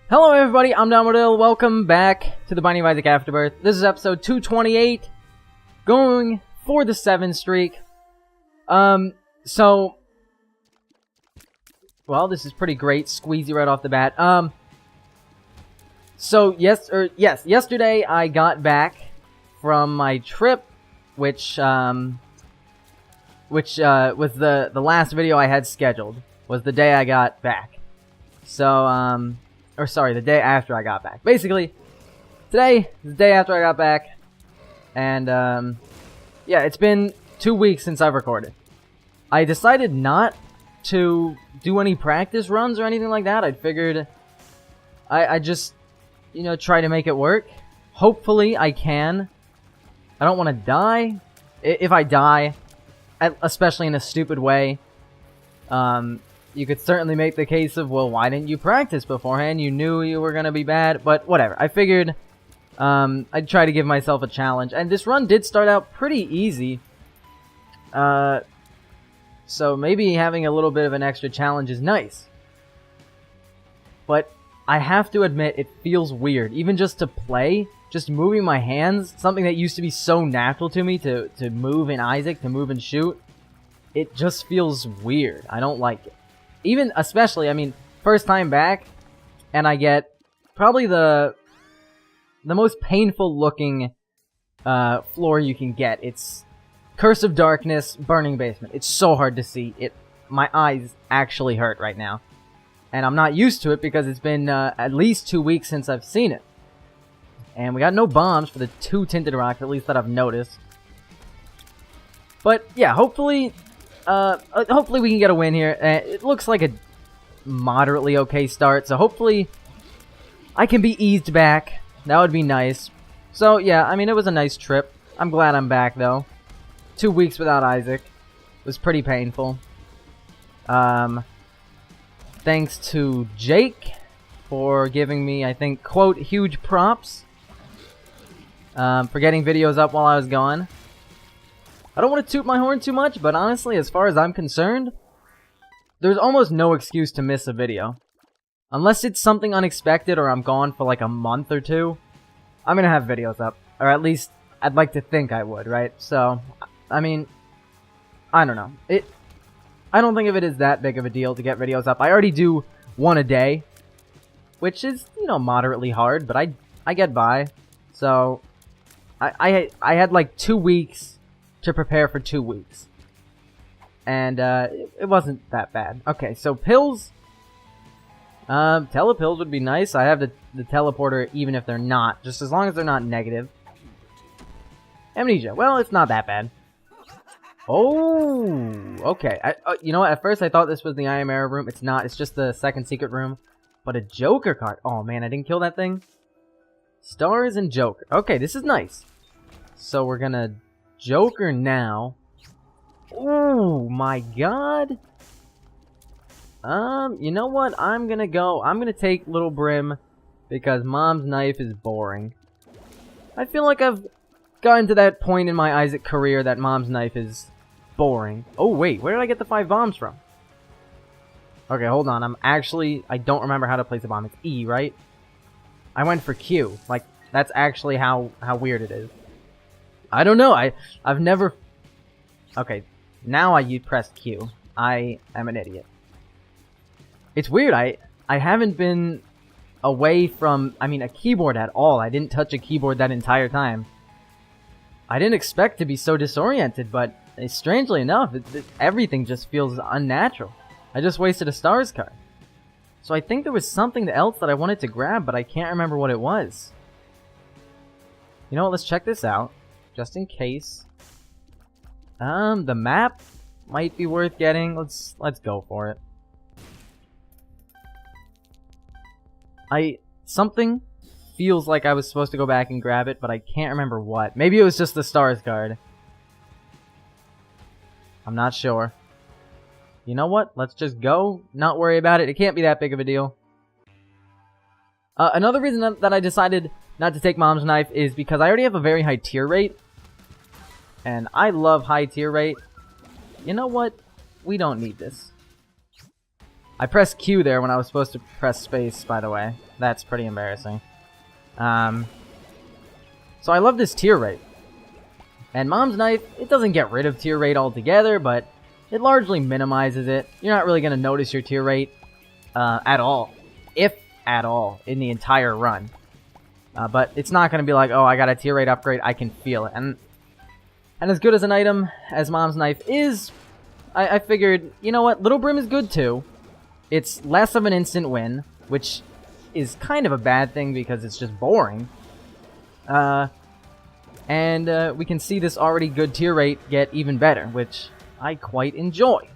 Hello everybody, I'm Dominodyl. Welcome back to the Binding of Isaac Afterbirth. This is episode 228, going for the 7 streak. Well, this is pretty great, squeezy right off the bat. Yesterday I got back from my trip, which was the last video I had scheduled, was the day I got back. So, the day after I got back. Basically, today is the day after I got back, and, yeah, it's been 2 weeks since I've recorded. I decided not to do any practice runs or anything like that. I figured I just, you know, try to make it work. Hopefully I can. I don't want to die. If I die, especially in a stupid way, you could certainly make the case of, well, why didn't you practice beforehand? You knew you were going to be bad, but whatever. I figured I'd try to give myself a challenge, and this run did start out pretty easy. So maybe having a little bit of an extra challenge is nice. But I have to admit, it feels weird. Even just to play, just moving my hands, something that used to be so natural to me to move in Isaac, to move and shoot, it just feels weird. I don't like it. Even, especially, I mean, first time back, and I get probably the most painful looking floor you can get. It's Curse of Darkness, Burning Basement. It's so hard to see. My eyes actually hurt right now. And I'm not used to it because it's been at least 2 weeks since I've seen it. And we got no bombs for the 2 tinted rocks, at least that I've noticed. But yeah, hopefully we can get a win here. It looks like a moderately okay start, so hopefully I can be eased back. That would be nice. So yeah, I mean, it was a nice trip. I'm glad I'm back though. 2 weeks without Isaac was pretty painful. Thanks to Jake for giving me, I think, quote, huge props for getting videos up while I was gone. I don't want to toot my horn too much, but honestly, as far as I'm concerned, there's almost no excuse to miss a video. Unless it's something unexpected or I'm gone for like a month or two, I'm gonna have videos up. Or at least, I'd like to think I would, right? So, I mean, I don't know. I don't think of it as that big of a deal to get videos up. I already do one a day, which is, you know, moderately hard, but I get by. So, I had like 2 weeks to prepare for 2 weeks. And, it wasn't that bad. Okay, so pills. Telepills would be nice. I have the teleporter even if they're not. Just as long as they're not negative. Amnesia. Well, it's not that bad. Oh, okay. You know what? At first I thought this was the I Am Error room. It's not. It's just the second secret room. But a Joker card. Oh, man, I didn't kill that thing. Stars and Joker. Okay, this is nice. So we're gonna Joker now. Oh my god. You know what? I'm gonna take Little Brim because Mom's Knife is boring. I feel like I've gotten to that point in my Isaac career that Mom's Knife is boring. Oh wait, where did I get the 5 bombs from? Okay, hold on. I don't remember how to place a bomb. It's E, right? I went for Q. Like, that's actually how weird it is. I don't know. I've never... Okay, now I pressed Q. I am an idiot. It's weird. I haven't been away from, I mean, a keyboard at all. I didn't touch a keyboard that entire time. I didn't expect to be so disoriented, but strangely enough, everything just feels unnatural. I just wasted a stars card. So I think there was something else that I wanted to grab, but I can't remember what it was. You know what? Let's check this out. Just in case. The map might be worth getting. Let's go for it. Something feels like I was supposed to go back and grab it, but I can't remember what. Maybe it was just the stars card. I'm not sure. You know what? Let's just go. Not worry about it. It can't be that big of a deal. Another reason that I decided not to take Mom's Knife is because I already have a very high tier rate. And I love high tier rate. You know what? We don't need this. I pressed Q there when I was supposed to press space, by the way. That's pretty embarrassing. So I love this tear rate. And Mom's Knife, it doesn't get rid of tear rate altogether, but it largely minimizes it. You're not really going to notice your tear rate at all, if at all, in the entire run. But it's not going to be like, oh, I got a tear rate upgrade, I can feel it. And as good as an item as Mom's Knife is, I figured, you know what, Little Brim is good too. It's less of an instant win, which is kind of a bad thing because it's just boring. And we can see this already good tier rate get even better, which I quite enjoy.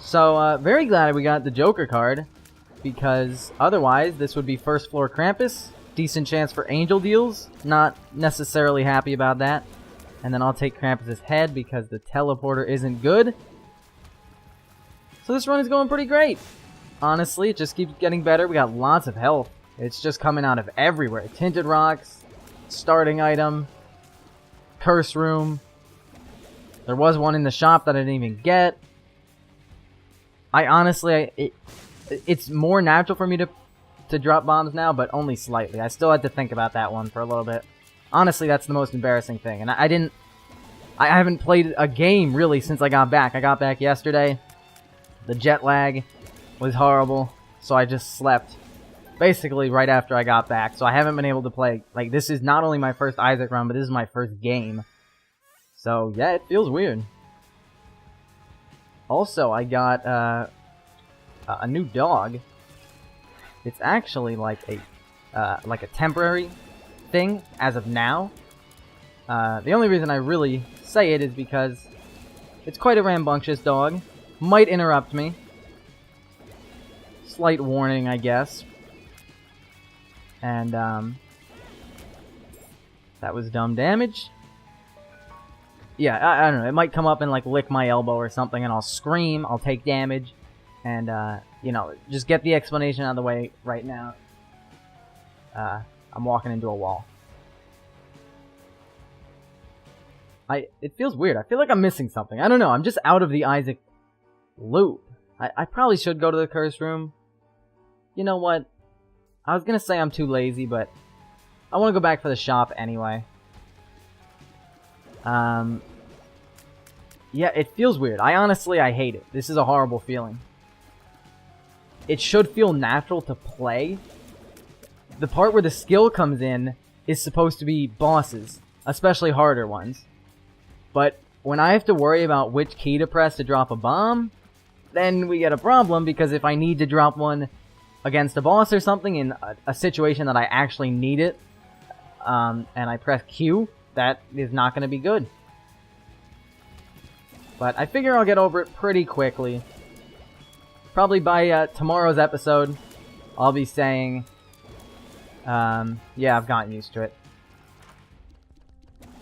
So, very glad we got the Joker card, because otherwise this would be first floor Krampus. Decent chance for Angel deals. Not necessarily happy about that. And then I'll take Krampus' head because the teleporter isn't good. So this run is going pretty great. Honestly, it just keeps getting better. We got lots of health. It's just coming out of everywhere. Tinted Rocks, starting item, curse room. There was one in the shop that I didn't even get. I honestly, it's more natural for me to drop bombs now, but only slightly. I still had to think about that one for a little bit. Honestly, that's the most embarrassing thing. And I haven't played a game really since I got back. I got back yesterday. The jet lag was horrible, so I just slept basically right after I got back. So I haven't been able to play. Like, this is not only my first Isaac run, but this is my first game. So yeah, it feels weird. Also, I got a new dog. It's actually like a temporary thing as of now. The only reason I really say it is because it's quite a rambunctious dog. Might interrupt me. Slight warning, I guess. And that was dumb damage. Yeah, I don't know. It might come up and like lick my elbow or something, and I'll scream. I'll take damage, and you know, just get the explanation out of the way right now. I'm walking into a wall. It feels weird. I feel like I'm missing something. I don't know. I'm just out of the Isaac loop. I probably should go to the curse room. You know what? I was gonna say I'm too lazy, but I want to go back for the shop anyway. Yeah, it feels weird. I hate it. This is a horrible feeling. It should feel natural to play. The part where the skill comes in is supposed to be bosses, especially harder ones. But when I have to worry about which key to press to drop a bomb, then we get a problem, because if I need to drop one against a boss or something in a situation that I actually need it, and I press Q, that is not going to be good. But I figure I'll get over it pretty quickly. Probably by tomorrow's episode, I'll be saying, yeah, I've gotten used to it.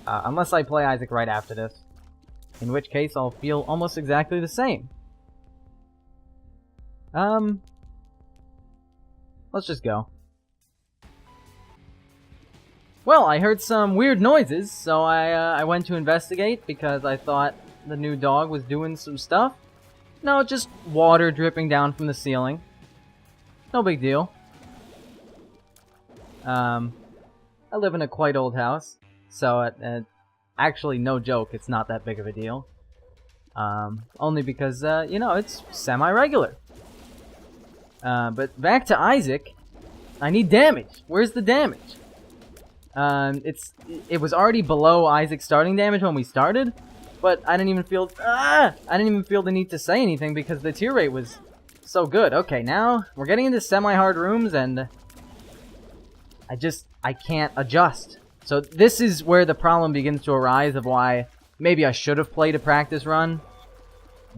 Unless I play Isaac right after this. In which case, I'll feel almost exactly the same. Let's just go. Well, I heard some weird noises, so I went to investigate because I thought the new dog was doing some stuff. No, just water dripping down from the ceiling. No big deal. I live in a quite old house, so actually, no joke, it's not that big of a deal. Only because, you know, it's semi-regular. But back to Isaac, I need damage. Where's the damage? It was already below Isaac's starting damage when we started, but I didn't even feel the need to say anything because the tier rate was so good. Okay, now we're getting into semi-hard rooms, and I can't adjust. So this is where the problem begins to arise of why maybe I should have played a practice run,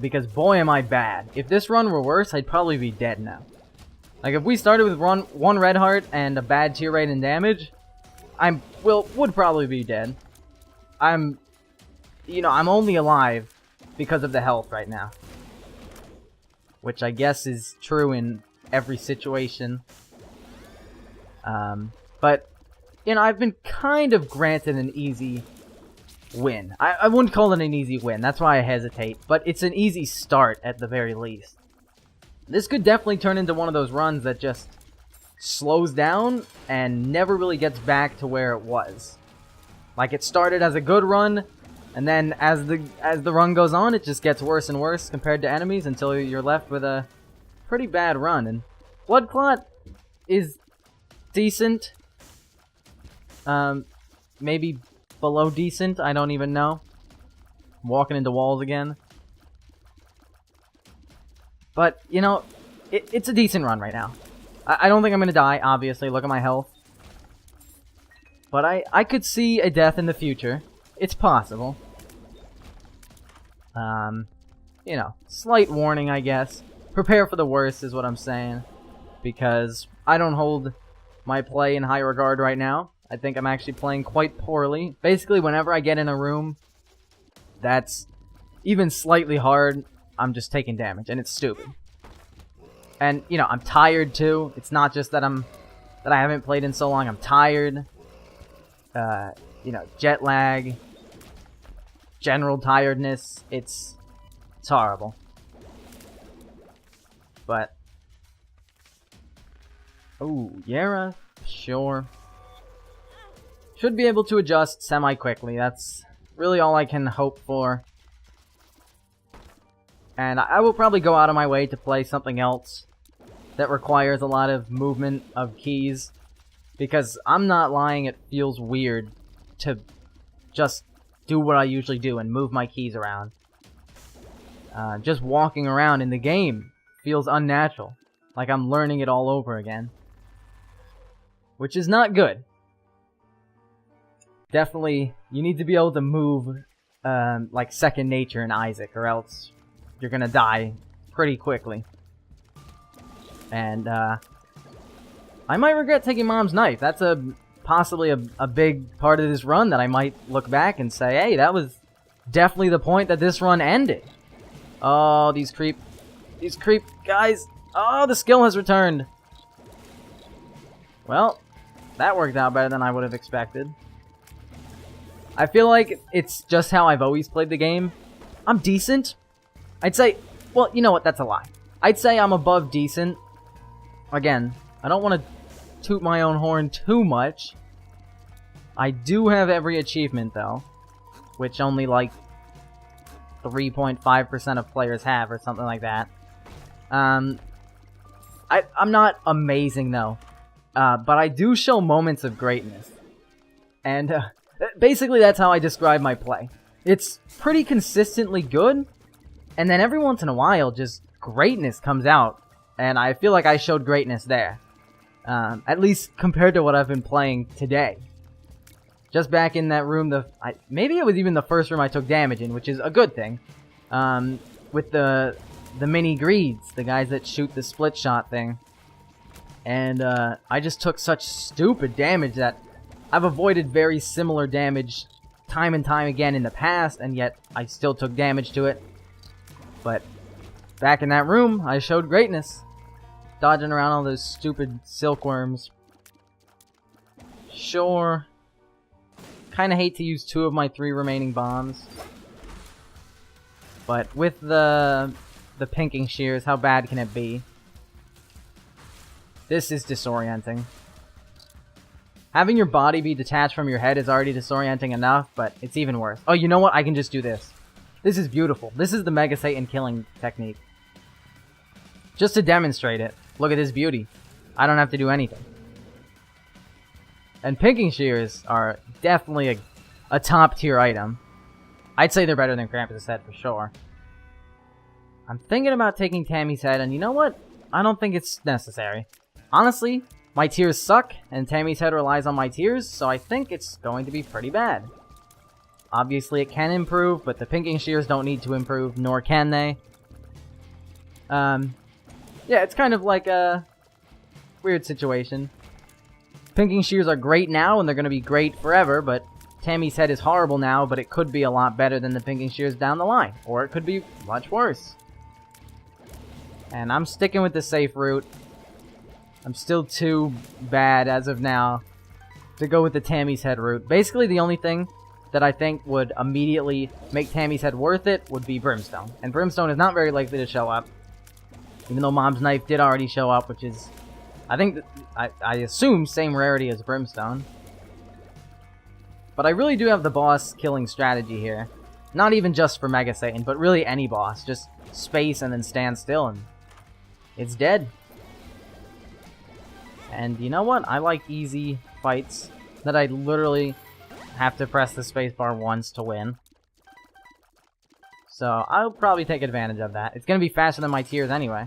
because boy am I bad. If this run were worse, I'd probably be dead now. Like, if we started with one red heart and a bad tier rate and damage, would probably be dead. I'm only alive because of the health right now. Which I guess is true in every situation. But, you know, I've been kind of granted an easy win. I wouldn't call it an easy win, that's why I hesitate. But it's an easy start at the very least. This could definitely turn into one of those runs that just slows down and never really gets back to where it was. Like, it started as a good run, and then as the run goes on, it just gets worse and worse compared to enemies until you're left with a pretty bad run. And Blood Clot is decent. Maybe below decent, I don't even know. I'm walking into walls again. But, you know, it's a decent run right now. I don't think I'm going to die, obviously. Look at my health. But I could see a death in the future. It's possible. You know, slight warning, I guess. Prepare for the worst is what I'm saying. Because I don't hold my play in high regard right now. I think I'm actually playing quite poorly. Basically, whenever I get in a room that's even slightly hard, I'm just taking damage, and it's stupid. And, you know, I'm tired, too. It's not just that I haven't played in so long. I'm tired. You know, jet lag. General tiredness. It's horrible. But... ooh, Yara? Sure. Should be able to adjust semi-quickly. That's really all I can hope for. And I will probably go out of my way to play something else that requires a lot of movement of keys. Because I'm not lying, it feels weird to just do what I usually do and move my keys around. Just walking around in the game feels unnatural. Like I'm learning it all over again. Which is not good. Definitely, you need to be able to move like second nature in Isaac, or else you're gonna die pretty quickly. And I might regret taking Mom's knife. That's possibly a big part of this run that I might look back and say, hey, that was definitely the point that this run ended. Oh, these creep guys. Oh, the skill has returned. Well, that worked out better than I would have expected. I feel like it's just how I've always played the game. I'm decent. I'd say, well, you know what, that's a lie. I'd say I'm above decent. Again, I don't want to toot my own horn too much. I do have every achievement, though. Which only, like, 3.5% of players have, or something like that. I'm not amazing, though. But I do show moments of greatness. And, basically that's how I describe my play. It's pretty consistently good, and then every once in a while, just greatness comes out. And I feel like I showed greatness there. At least compared to what I've been playing today. Just back in that room, maybe it was even the first room I took damage in, which is a good thing. With the mini greeds, the guys that shoot the split shot thing. And I just took such stupid damage that I've avoided very similar damage time and time again in the past, and yet I still took damage to it. But back in that room, I showed greatness. Dodging around all those stupid silkworms. Sure. Kinda hate to use 2 of my 3 remaining bombs. But with the pinking shears, how bad can it be? This is disorienting. Having your body be detached from your head is already disorienting enough, but it's even worse. Oh, you know what? I can just do this. This is beautiful. This is the Mega Satan killing technique. Just to demonstrate it. Look at this beauty. I don't have to do anything. And pinking shears are definitely a top tier item. I'd say they're better than Krampus' head for sure. I'm thinking about taking Tammy's head, and you know what? I don't think it's necessary. Honestly, my tears suck, and Tammy's head relies on my tears, so I think it's going to be pretty bad. Obviously, it can improve, but the pinking shears don't need to improve, nor can they. Yeah, it's kind of like a weird situation. Pinking shears are great now, and they're going to be great forever, but Tammy's head is horrible now, but it could be a lot better than the pinking shears down the line. Or it could be much worse. And I'm sticking with the safe route. I'm still too bad as of now to go with the Tammy's head route. Basically, the only thing that I think would immediately make Tammy's head worth it would be Brimstone. And Brimstone is not very likely to show up. Even though Mom's Knife did already show up, which is, I think, I assume, same rarity as Brimstone. But I really do have the boss killing strategy here. Not even just for Mega Satan, but really any boss. Just space and then stand still and it's dead. And you know what? I like easy fights that I literally have to press the spacebar once to win. So I'll probably take advantage of that. It's going to be faster than my tiers anyway.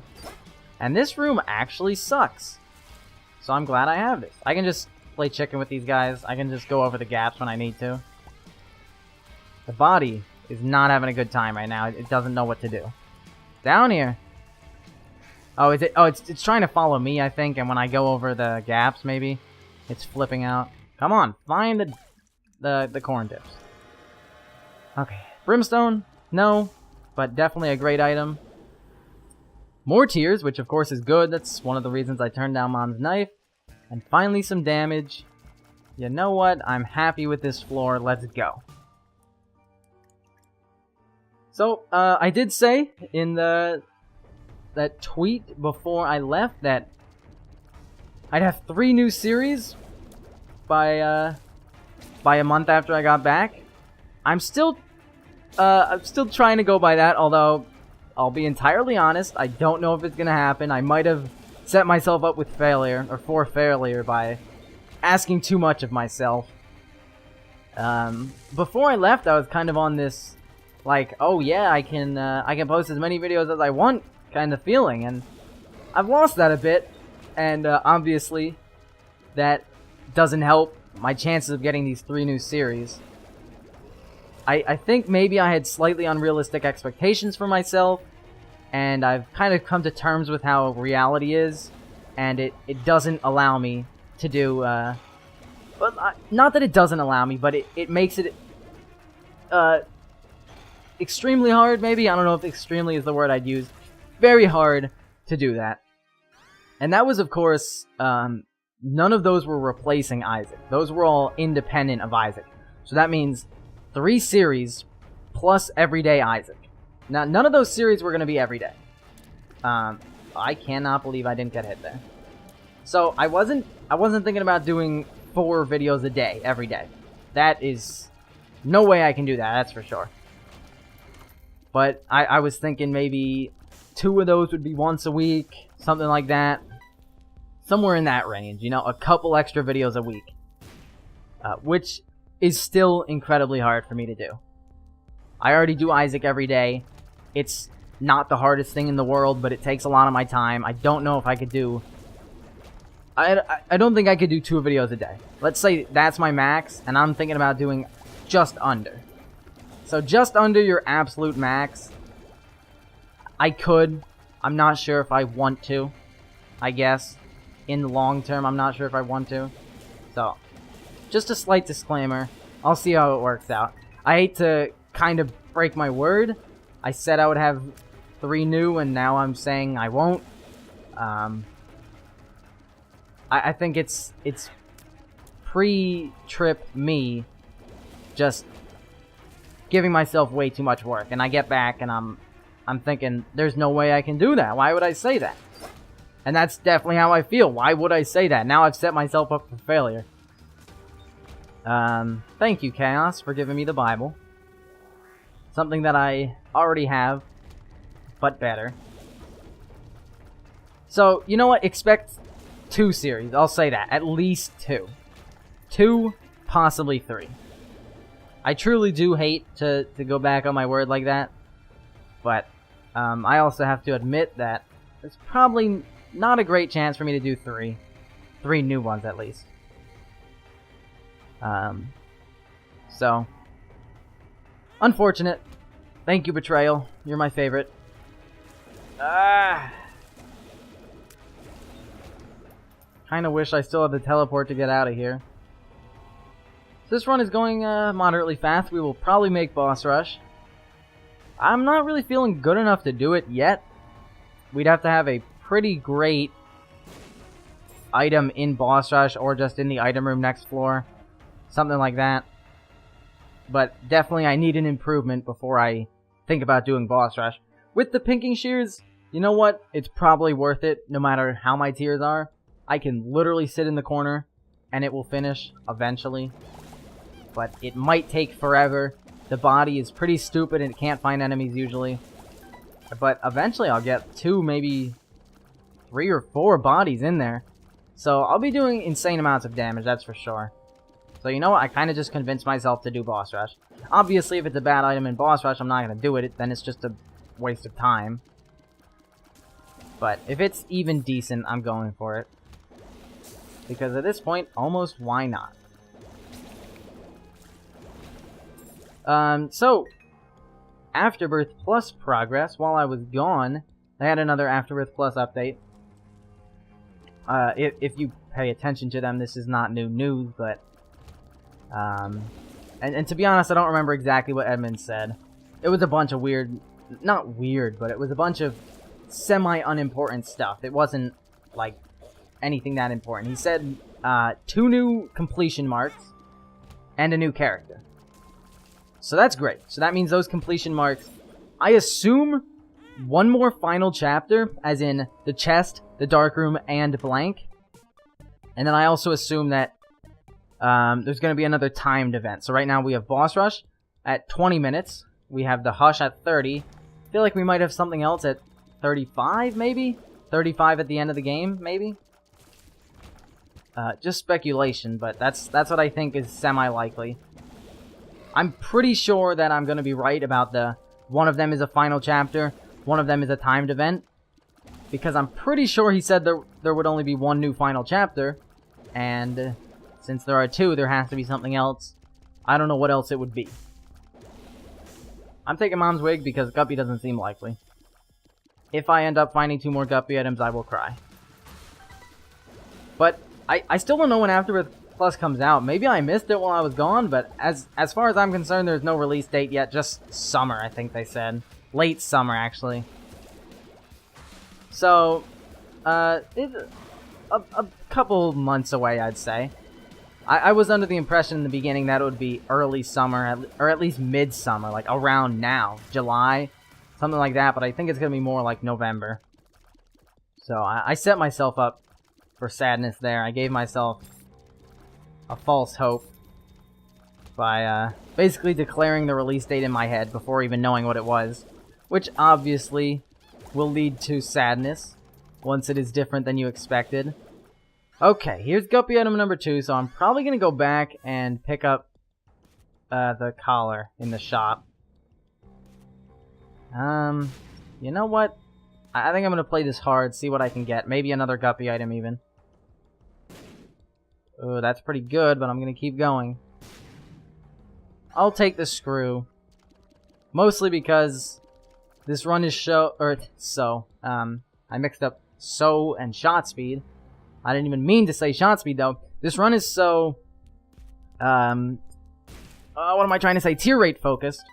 And this room actually sucks. So I'm glad I have this. I can just play chicken with these guys. I can just go over the gaps when I need to. The body is not having a good time right now. It doesn't know what to do. Down here. Oh, is it? Oh, it's trying to follow me, I think. And when I go over the gaps, maybe it's flipping out. Come on, find the corn tips. Okay, Brimstone. No, but definitely a great item. More tears, which of course is good. That's one of the reasons I turned down Mom's Knife. And finally some damage. You know what? I'm happy with this floor. Let's go. So, I did say in that tweet before I left that I'd have 3 new series by a month after I got back. I'm still trying to go by that, although I'll be entirely honest, I don't know if it's gonna happen. I might have set myself up with failure, or for failure, by asking too much of myself. Before I left, I was kind of on this, like, oh yeah, I can post as many videos as I want kind of feeling, and I've lost that a bit, and obviously that doesn't help my chances of getting these 3 new series. I think maybe I had slightly unrealistic expectations for myself, and I've kind of come to terms with how reality is, and it doesn't allow me to do, but not that it doesn't allow me, but it makes it extremely hard, maybe? I don't know if extremely is the word I'd use. Very hard to do that. And that was, of course, none of those were replacing Isaac. Those were all independent of Isaac. So that means 3 series plus everyday Isaac. Now, none of those series were going to be everyday. I cannot believe I didn't get hit there. So I wasn't thinking about doing 4 videos a day, every day. That is no way I can do that, that's for sure. But I was thinking maybe 2 of those would be once a week, something like that. Somewhere in that range, you know, a couple extra videos a week. Which is still incredibly hard for me to do. I already do Isaac every day. It's not the hardest thing in the world, but it takes a lot of my time. I don't know if I could do... I don't think I could do 2 videos a day. Let's say that's my max, and I'm thinking about doing just under. So just under your absolute max, I could. I'm not sure if I want to, I guess. In the long term, I'm not sure if I want to. So, just a slight disclaimer. I'll see how it works out. I hate to kind of break my word. I said I would have 3 new, and now I'm saying I won't. I think it's pre-trip me just giving myself way too much work, and I get back and I'm thinking there's no way I can do that. Why would I say that? And that's definitely how I feel. Why would I say that? Now I've set myself up for failure. Thank you, Chaos, for giving me the Bible. Something that I already have, but better. So, you know what? Expect 2 series. I'll say that. At least 2. 2, possibly 3. I truly do hate to go back on my word like that. But, I also have to admit that there's probably not a great chance for me to do 3. 3 new ones, at least. So, unfortunate. Thank you, Betrayal. You're my favorite. Kinda wish I still had the teleport to get out of here. This run is going moderately fast. We will probably make boss rush. I'm not really feeling good enough to do it yet. We'd have to have a pretty great item in boss rush or just in the item room next floor. Something like that. But definitely I need an improvement before I think about doing boss rush. With the pinking shears, You know what? It's probably worth it, no matter how my tiers are. I can literally sit in the corner, and it will finish eventually. But it might take forever. The body is pretty stupid, and it can't find enemies usually. But eventually I'll get 2, maybe 3 or 4 bodies in there. So I'll be doing insane amounts of damage, that's for sure. So you know what? I kind of just convinced myself to do Boss Rush. Obviously, if it's a bad item in Boss Rush, I'm not going to do it. Then it's just a waste of time. But if it's even decent, I'm going for it. Because at this point, almost why not? So, Afterbirth Plus progress. While I was gone, they had another Afterbirth Plus update. If you pay attention to them, this is not new news, but... And to be honest, I don't remember exactly what Edmund said. It was a bunch of weird... Not weird, but it was a bunch of semi-unimportant stuff. It wasn't, like, anything that important. He said 2 new completion marks and a new character. So that's great. So that means those completion marks... I assume 1 more final chapter, as in the chest, the dark room, and blank. And then I also assume that there's going to be another timed event. So right now we have Boss Rush at 20 minutes. We have the Hush at 30. I feel like we might have something else at 35, maybe? 35 at the end of the game, maybe? Just speculation, but that's what I think is semi-likely. I'm pretty sure that I'm going to be right about the... One of them is a final chapter, one of them is a timed event. Because I'm pretty sure he said there would only be 1 new final chapter. And since there are 2, there has to be something else. I don't know what else it would be. I'm taking Mom's Wig because Guppy doesn't seem likely. If I end up finding 2 more Guppy items, I will cry. But I still don't know when Afterbirth Plus comes out. Maybe I missed it while I was gone, but as far as I'm concerned, there's no release date yet. Just summer, I think they said. Late summer, actually. So, it's a couple months away, I'd say. I was under the impression in the beginning that it would be early summer, or at least mid-summer, like around now, July, something like that, but I think it's going to be more like November. So I set myself up for sadness there. I gave myself a false hope by basically declaring the release date in my head before even knowing what it was, which obviously will lead to sadness once it is different than you expected. Okay, here's Guppy item number 2, so I'm probably going to go back and pick up the collar in the shop. You know what? I think I'm going to play this hard, see what I can get. Maybe another Guppy item even. Oh, that's pretty good, but I'm going to keep going. I'll take the screw. Mostly because this run is I mixed up so and shot speed. I didn't even mean to say shot speed, though. This run is so, what am I trying to say? Tier rate focused.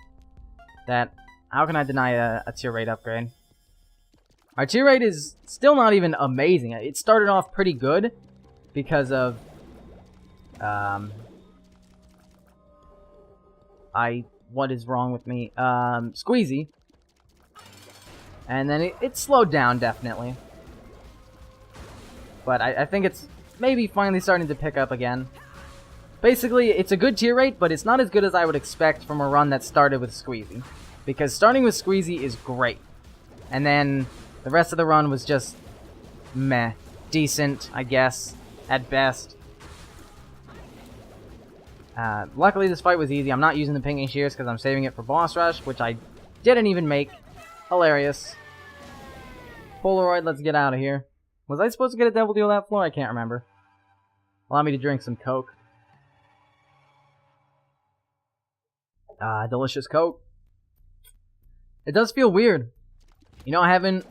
That, how can I deny a tier rate upgrade? Our tier rate is still not even amazing. It started off pretty good because of, what is wrong with me? Squeezy. And then it slowed down, definitely. But I think it's maybe finally starting to pick up again. Basically, it's a good tier rate, but it's not as good as I would expect from a run that started with Squeezy. Because starting with Squeezy is great. And then the rest of the run was just meh. Decent, I guess, at best. Luckily, this fight was easy. I'm not using the pinging shears because I'm saving it for Boss Rush, which I didn't even make. Hilarious. Polaroid, let's get out of here. Was I supposed to get a Devil Deal that floor? I can't remember. Allow me to drink some Coke. Delicious Coke. It does feel weird. You know, I haven't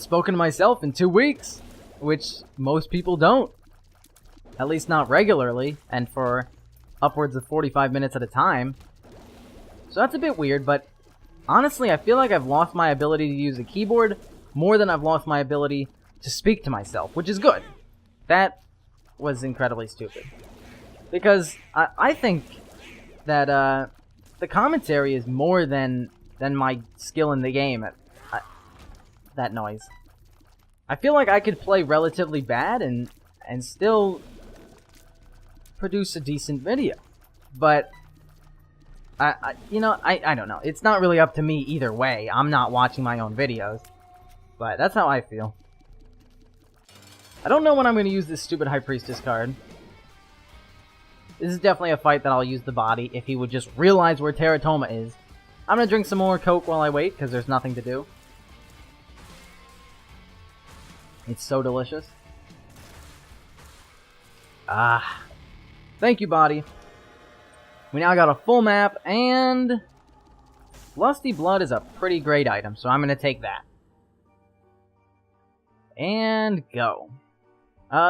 spoken to myself in 2 weeks, which most people don't. At least not regularly, and for upwards of 45 minutes at a time. So that's a bit weird, but honestly, I feel like I've lost my ability to use a keyboard more than I've lost my ability to speak to myself, which is good. That was incredibly stupid. Because I think that the commentary is more than my skill in the game. that noise. I feel like I could play relatively bad and still produce a decent video. But I don't know. It's not really up to me either way. I'm not watching my own videos. But that's how I feel. I don't know when I'm going to use this stupid High Priestess card. This is definitely a fight that I'll use the body if he would just realize where Teratoma is. I'm going to drink some more Coke while I wait, because there's nothing to do. It's so delicious. Ah. Thank you, body. We now got a full map, and Lusty Blood is a pretty great item, so I'm going to take that. And go.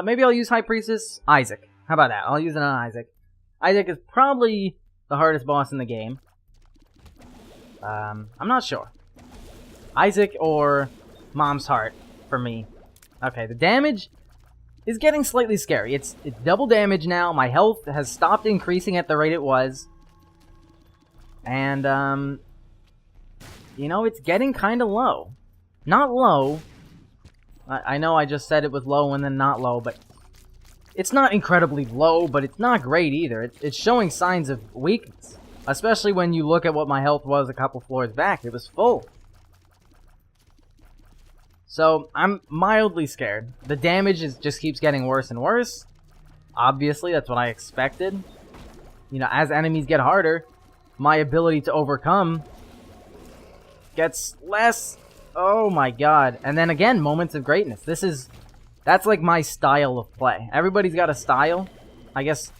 Maybe I'll use High Priestess Isaac. How about that? I'll use it on Isaac. Isaac is probably the hardest boss in the game. I'm not sure. Isaac or Mom's Heart for me. Okay, the damage is getting slightly scary. It's double damage now. My health has stopped increasing at the rate it was. And, you know, it's getting kind of low. Not low. I know I just said it was low and then not low, but it's not incredibly low, but it's not great either. It's showing signs of weakness, especially when you look at what my health was a couple floors back. It was full. So I'm mildly scared. The damage just keeps getting worse and worse. Obviously, that's what I expected. You know, as enemies get harder, my ability to overcome gets less. Oh my god. And then again, moments of greatness. That's like my style of play. Everybody's got a style. I guess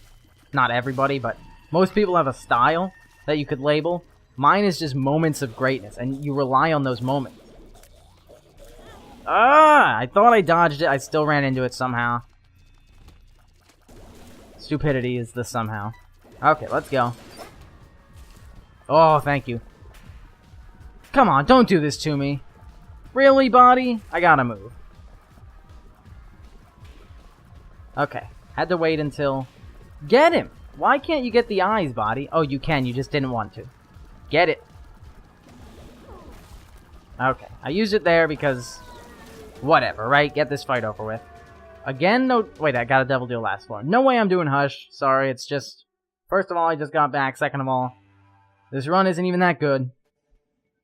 not everybody, but most people have a style that you could label. Mine is just moments of greatness, and you rely on those moments. Ah! I thought I dodged it. I still ran into it somehow. Stupidity is the somehow. Okay, let's go. Oh, thank you. Come on, don't do this to me. Really, body? I gotta move. Okay. Had to wait until... Get him! Why can't you get the eyes, body? Oh, you can. You just didn't want to. Get it. Okay. I used it there because... Whatever, right? Get this fight over with. Again? No... Wait, I got a Devil Deal last floor. No way I'm doing Hush. Sorry, it's just... First of all, I just got back. Second of all, this run isn't even that good.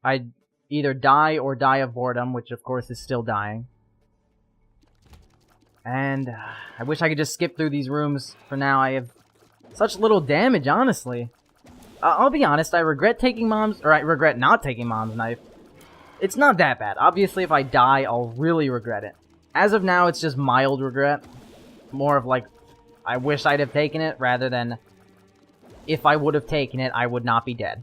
I'd either die or die of boredom, which of course is still dying. And I wish I could just skip through these rooms for now. I have such little damage, honestly. I'll be honest, I regret taking Mom's... Or I regret not taking Mom's knife. It's not that bad. Obviously, if I die, I'll really regret it. As of now, it's just mild regret. More of like, I wish I'd have taken it, rather than... If I would have taken it, I would not be dead.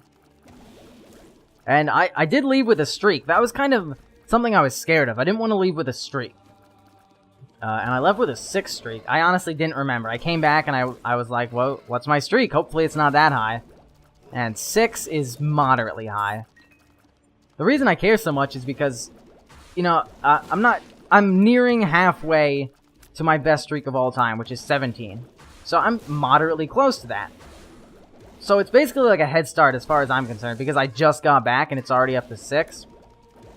And I did leave with a streak. That was kind of something I was scared of. I didn't want to leave with a streak. And I left with a 6 streak. I honestly didn't remember. I came back and I was like, well, what's my streak? Hopefully it's not that high. And 6 is moderately high. The reason I care so much is because, you know, I'm nearing halfway to my best streak of all time, which is 17. So I'm moderately close to that. So it's basically like a head start as far as I'm concerned, because I just got back and it's already up to 6.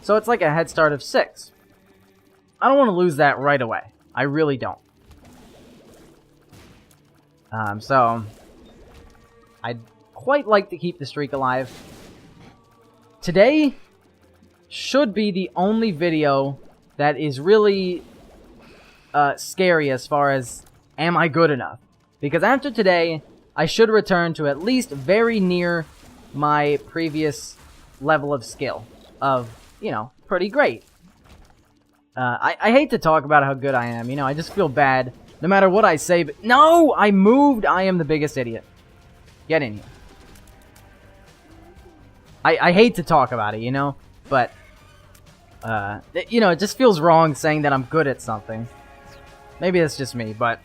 So it's like a head start of 6. I don't want to lose that right away. I really don't. So I'd quite like to keep the streak alive. Today should be the only video that is really scary as far as, am I good enough? Because after today, I should return to at least very near my previous level of skill. Of, you know, pretty great. I hate to talk about how good I am, you know, I just feel bad no matter what I say, but no! I moved! I am the biggest idiot. Get in here. I hate to talk about it, you know, but, you know, it just feels wrong saying that I'm good at something. Maybe it's just me, but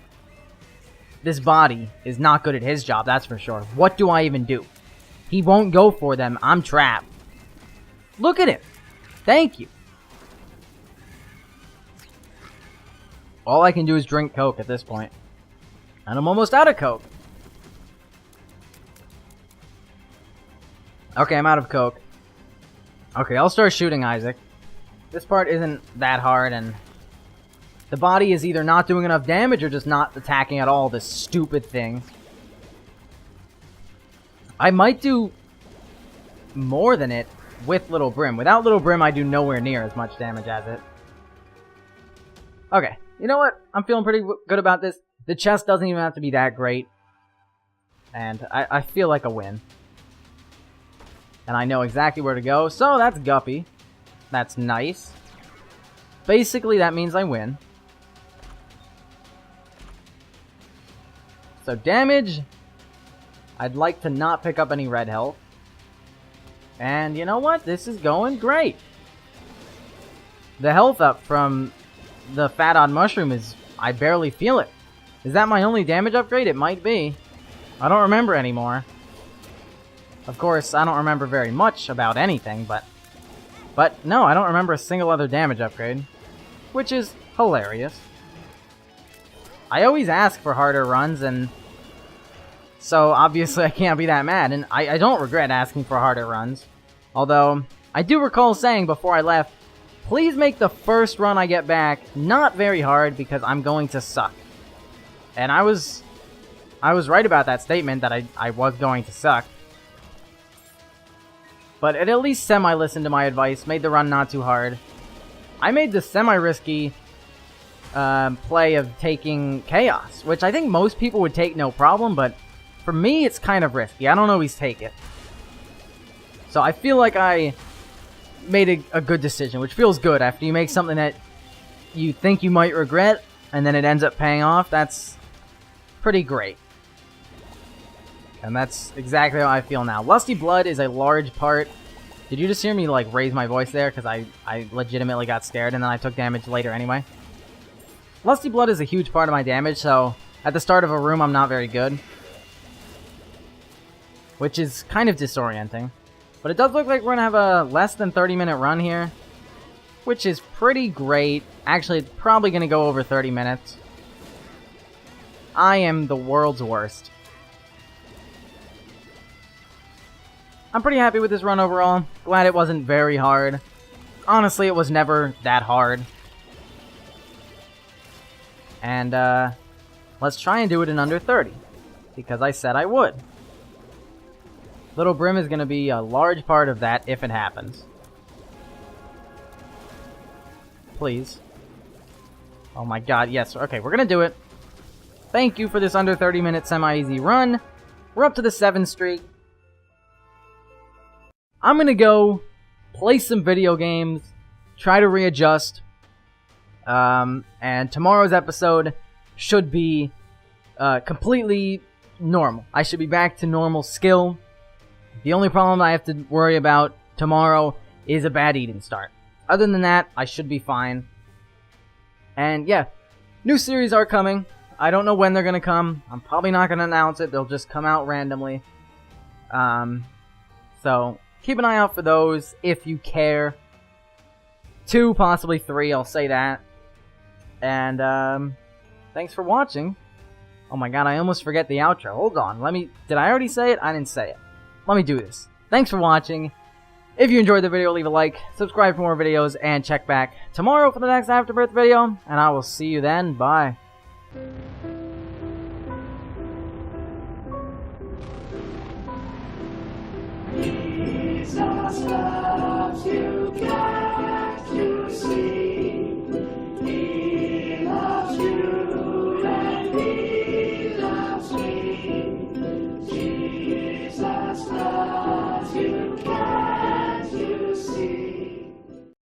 this body is not good at his job, that's for sure. What do I even do? He won't go for them. I'm trapped. Look at him. Thank you. All I can do is drink Coke at this point. And I'm almost out of Coke. Okay, I'm out of Coke. Okay, I'll start shooting Isaac. This part isn't that hard, and the body is either not doing enough damage or just not attacking at all, this stupid thing. I might do more than it with Little Brim. Without Little Brim, I do nowhere near as much damage as it. Okay, you know what? I'm feeling pretty good about this. The chest doesn't even have to be that great. And I feel like a win. And I know exactly where to go. So that's Guppy. That's nice. Basically, that means I win. So damage, I'd like to not pick up any red health. And you know what? This is going great. The health up from the Fat Odd Mushroom is... I barely feel it. Is that my only damage upgrade? It might be. I don't remember anymore. Of course, I don't remember very much about anything, but no, I don't remember a single other damage upgrade. Which is hilarious. I always ask for harder runs, and so obviously I can't be that mad, and I don't regret asking for harder runs. Although, I do recall saying before I left, please make the first run I get back not very hard because I'm going to suck. And I was right about that statement that I was going to suck. But it at least semi-listened to my advice, made the run not too hard. I made the semi-risky play of taking Chaos, which I think most people would take no problem, but for me it's kind of risky. I don't always take it. So I feel like I made a good decision, which feels good after you make something that you think you might regret, and then it ends up paying off. That's pretty great. And that's exactly how I feel now. Lusty Blood is a large part. Did you just hear me, like, raise my voice there? Because I legitimately got scared, and then I took damage later anyway. Lusty Blood is a huge part of my damage, so at the start of a room, I'm not very good. Which is kind of disorienting. But it does look like we're going to have a less than 30-minute run here. Which is pretty great. Actually, it's probably going to go over 30 minutes. I am the world's worst. I'm pretty happy with this run overall. Glad it wasn't very hard. Honestly, it was never that hard. And, let's try and do it in under 30. Because I said I would. Little Brim is going to be a large part of that if it happens. Please. Oh my god, yes. Okay, we're going to do it. Thank you for this under 30-minute semi-easy run. We're up to the 7th streak. I'm going to go play some video games, try to readjust, and tomorrow's episode should be completely normal. I should be back to normal skill. The only problem I have to worry about tomorrow is a bad eating start. Other than that, I should be fine. And yeah, new series are coming. I don't know when they're going to come. I'm probably not going to announce it. They'll just come out randomly. So keep an eye out for those if you care. 2, possibly 3, I'll say that. And thanks for watching. Oh my god, I almost forget the outro. Hold on, did I already say it? I didn't say it. Let me do this. Thanks for watching. If you enjoyed the video, leave a like, subscribe for more videos, and check back tomorrow for the next Afterbirth video. And I will see you then. Bye. Jesus loves you.